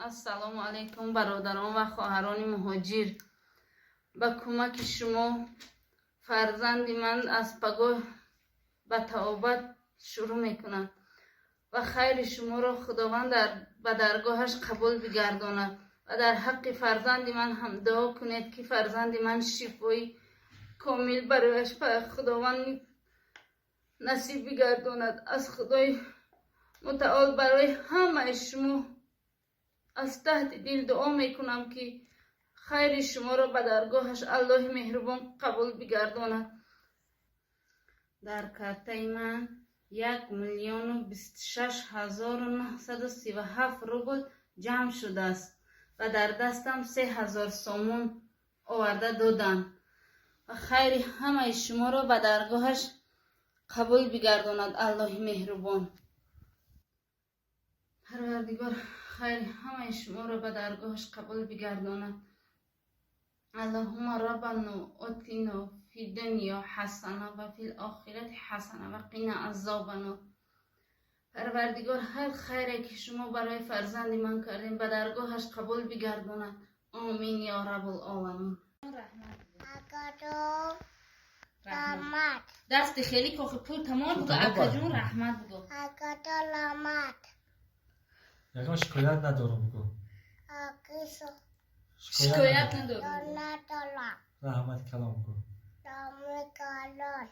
السلام علیکم برادران و خواهران مهاجر. با کمک شما فرزند من از پگاه به توبت شروع میکنم و خیر شما را خداوند به درگاهش قبول بگرداند و در حق فرزند من هم دعا کنید که فرزند من شفای کامل برایش خداوند نصیب بگرداند. از خدای متعال برای همه شما از تحت دل دعا میکنم که خیر شما را به درگاهش الله مهربان قبول بگرداند. در کارت من 1,026,937 روبل جمع شده است و در دستم 3,000 سومون آورده دادند و خیر همه شما را به درگاهش قبول بگرداند الله مهربان. پروردگار خیر همه شما را به درگاهش قبول بگرداند. اللهم ربنا آتنا فی الدنیا حسنه و فی الاخرة حسنه و قنا عذاب النار. پروردگار هر خیری که شما برای فرزند من کردین به درگاهش قبول بگرداند. آمین یا رب العالمین. رحمت. دست خیلی کاخ پول تمام بگو. اکا جون رحمت بگو. اکا رحمت. یکم شکایت ندارم بگو. شکایت ندارم. ندارم. رحمت کلام بگو. رحمت کلام.